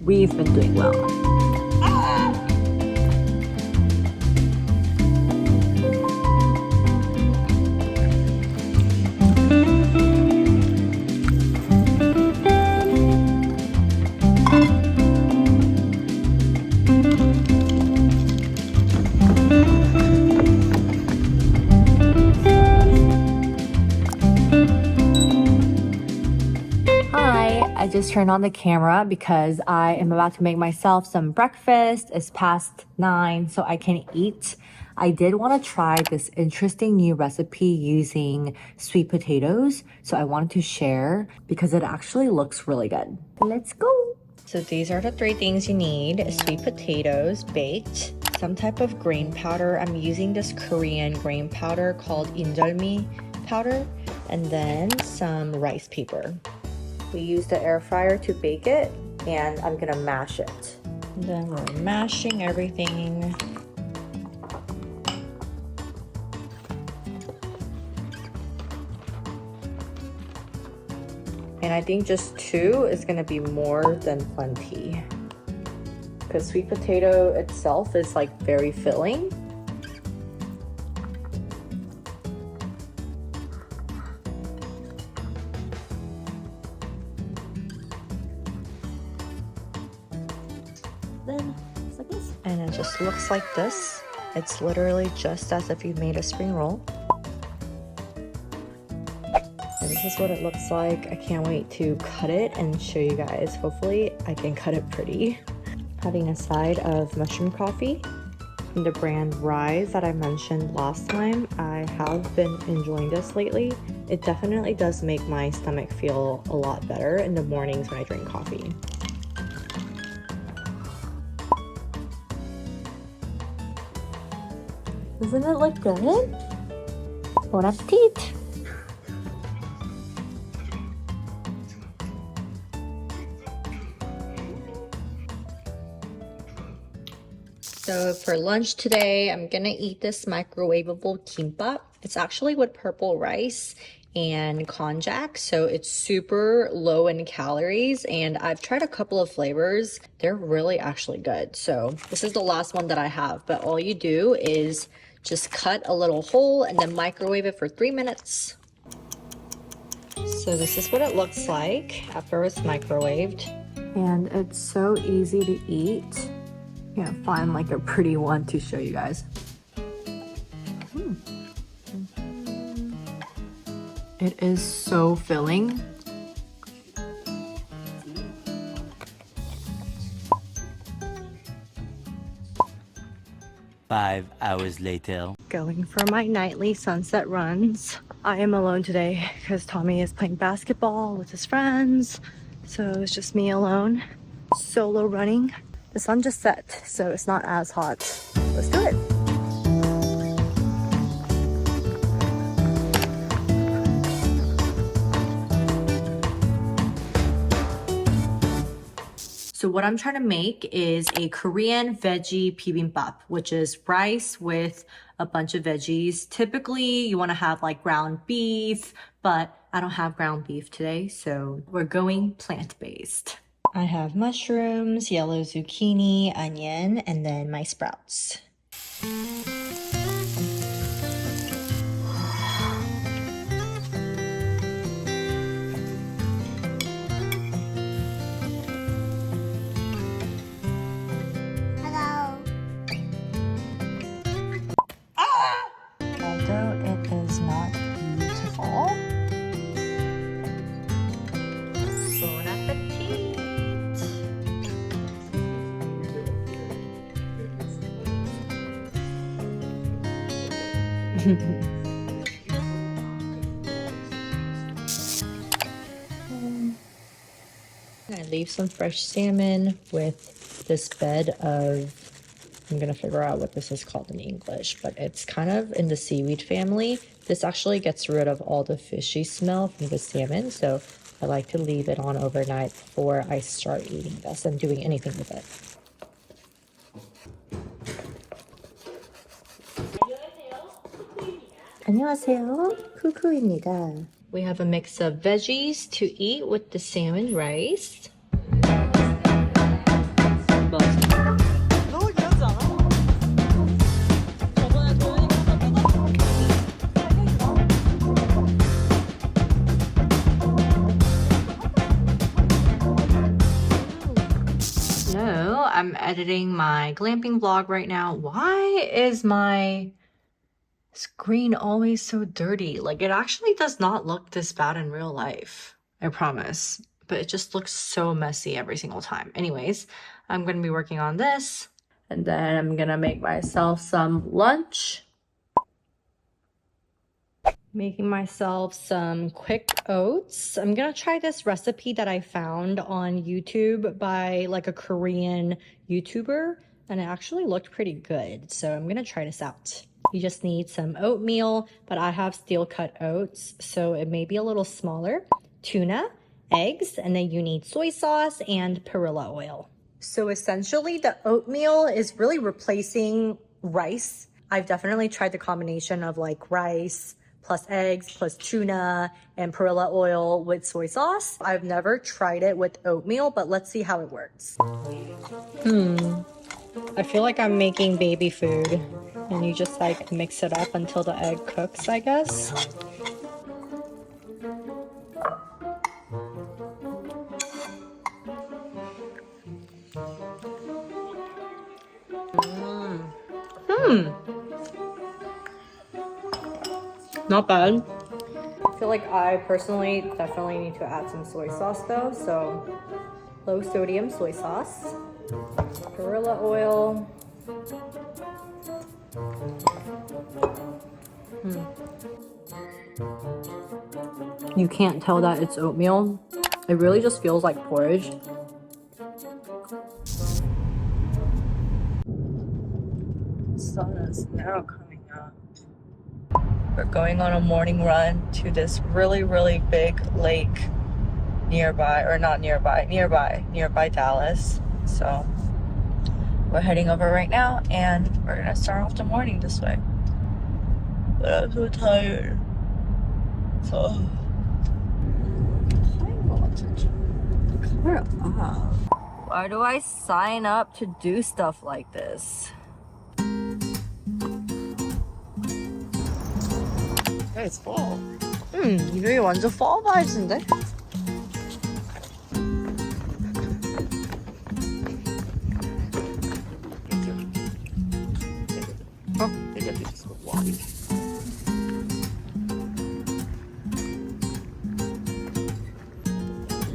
we've been doing well. I just turned on the camera because I am about to make myself some breakfast. It's past 9, so I can eat. I did want to try this interesting new recipe using sweet potatoes, so I wanted to share because it actually looks really good. Let's go! So these are the 3 things you need. Sweet potatoes baked, some type of grain powder. I'm using this Korean grain powder called injeolmi powder, and then some rice paper. We use the air fryer to bake it, and I'm gonna mash it. And then we're mashing everything. And I think just 2 is gonna be more than plenty, because sweet potato itself is like very filling. Then it's like this, and it just looks like this. It's literally just as if you made a spring roll. And this is what it looks like. I can't wait to cut it and show you guys. Hopefully I can cut it pretty. Having a side of mushroom coffee from the brand Rise that I mentioned last time. I have been enjoying this lately. It definitely does make my stomach feel a lot better in the mornings when I drink coffee. Doesn't it look good? Bon appetit! So for lunch today, I'm gonna eat this microwavable kimbap. It's actually with purple rice and konjac, so it's super low in calories, and I've tried a couple of flavors. They're really actually good. So this is the last one that I have, but all you do is just cut a little hole and then microwave it for 3 minutes. So this is what it looks like after it's microwaved. And it's so easy to eat. Can't find like a pretty one to show you guys. It is so filling. Five hours later. Going for my nightly sunset runs. I am alone today because Tommy is playing basketball with his friends. So it's just me alone. Solo running. The sun just set, so it's not as hot. Let's do it. So what I'm trying to make is a Korean veggie bibimbap, which is rice with a bunch of veggies. Typically, you want to have like ground beef, but I don't have ground beef today, so we're going plant-based. I have mushrooms, yellow zucchini, onion, and then my sprouts. Although it is not beautiful. Bon appetit! I leave some fresh salmon with this bed of, I'm gonna figure out what this is called in English, but it's kind of in the seaweed family. This actually gets rid of all the fishy smell from the salmon, so I like to leave it on overnight before I start eating this and doing anything with it. 안녕하세요. 쿠쿠입니다. We have a mix of veggies to eat with the salmon rice. No, I'm editing my glamping vlog right now. Why is my screen always so dirty? Like, it actually does not look this bad in real life, I promise. But it just looks so messy every single time. Anyways, I'm gonna be working on this. And then I'm gonna make myself some lunch. Making myself some quick oats. I'm gonna try this recipe that I found on YouTube by like a Korean YouTuber, and it actually looked pretty good. So I'm gonna try this out. You just need some oatmeal, but I have steel cut oats, so it may be a little smaller. Tuna, eggs, and then you need soy sauce and perilla oil. So essentially the oatmeal is really replacing rice. I've definitely tried the combination of like rice, plus eggs, plus tuna, and perilla oil with soy sauce. I've never tried it with oatmeal, but let's see how it works. I feel like I'm making baby food, and you just like mix it up until the egg cooks, I guess. Not bad. I feel like I personally definitely need to add some soy sauce though, so low sodium soy sauce, perilla oil. You can't tell that it's oatmeal. It really just feels like porridge. The sun is now coming up. We're going on a morning run to this really, really big lake nearby, or not nearby, nearby Dallas. So we're heading over right now, and we're gonna start off the morning this way. But I'm so tired. So why do I sign up to do stuff like this? Yeah, it's fall. 이게 완전 fall vibes인데?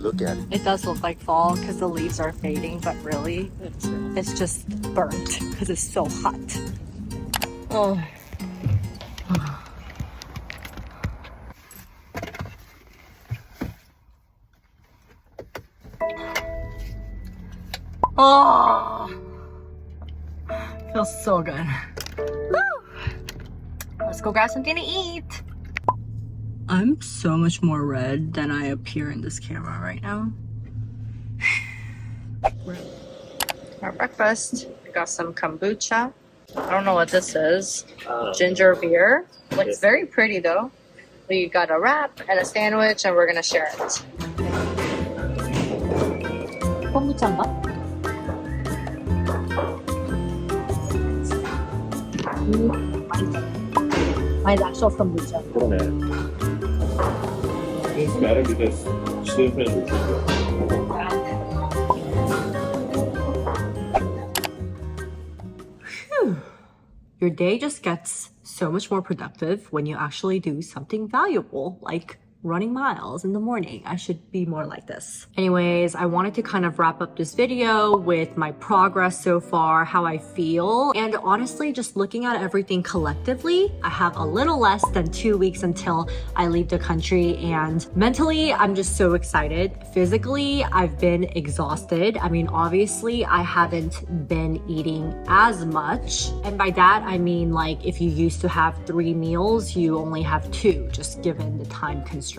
Look at it. It does look like fall because the leaves are fading, but really, it's just burnt because it's so hot. Oh. Oh. Feels so good. Woo. Let's go grab something to eat. I'm so much more red than I appear in this camera right now. Our breakfast, we got some kombucha. I don't know what this is. Ginger beer. Looks very pretty though. We got a wrap and a sandwich, and we're gonna share it. kombucha인가? Mine's actual kombucha. 그러네. It's better because she didn't finish the Your day just gets so much more productive when you actually do something valuable, like running miles in the morning. I should be more like this. Anyways, I wanted to kind of wrap up this video with my progress so far, how I feel, and honestly, just looking at everything collectively, I have a little less than 2 weeks until I leave the country, and mentally, I'm just so excited. Physically, I've been exhausted. I mean, obviously, I haven't been eating as much, and by that, I mean like if you used to have 3 meals, you only have 2, just given the time constraints.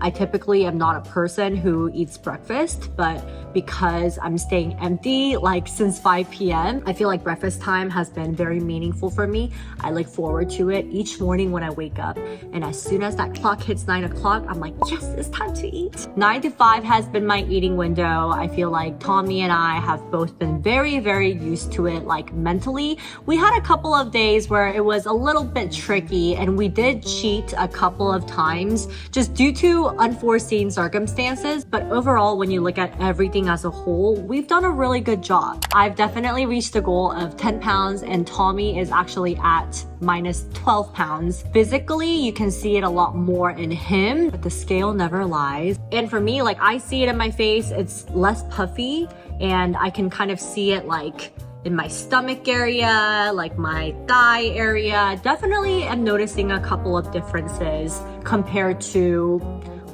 I typically am not a person who eats breakfast, but because I'm staying empty like since 5 p.m., I feel like breakfast time has been very meaningful for me. I look forward to it each morning when I wake up. And as soon as that clock hits 9 o'clock, I'm like, yes, it's time to eat. 9 to 5 has been my eating window. I feel like Tommy and I have both been very, very used to it. Like mentally, we had a couple of days where it was a little bit tricky, and we did cheat a couple of times just just due to unforeseen circumstances. But overall, when you look at everything as a whole, we've done a really good job. I've definitely reached a goal of 10 pounds and Tommy is actually at minus 12 pounds. Physically, you can see it a lot more in him, but the scale never lies. And for me, like I see it in my face, it's less puffy and I can kind of see it like in my stomach area, like my thigh area. Definitely am noticing a couple of differences compared to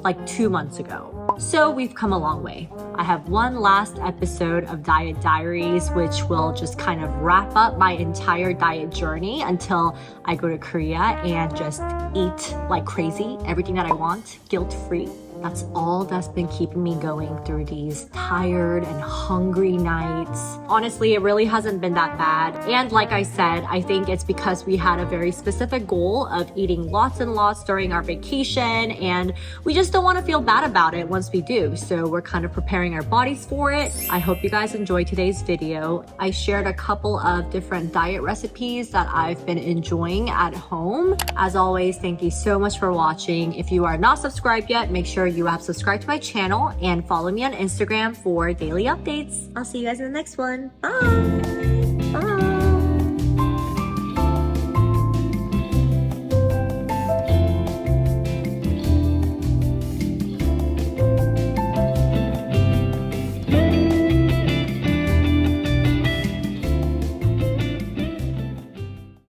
like 2 months ago. So we've come a long way. I have one last episode of Diet Diaries, which will just kind of wrap up my entire diet journey until I go to Korea and just eat like crazy, everything that I want, guilt-free. That's all that's been keeping me going through these tired and hungry nights. Honestly, it really hasn't been that bad. And like I said, I think it's because we had a very specific goal of eating lots and lots during our vacation, and we just don't want to feel bad about it once we do. So we're kind of preparing our bodies for it. I hope you guys enjoyed today's video. I shared a couple of different diet recipes that I've been enjoying at home. As always, thank you so much for watching. If you are not subscribed yet, make sure you have subscribed to my channel and follow me on Instagram for daily updates. I'll see you guys in the next one. Bye!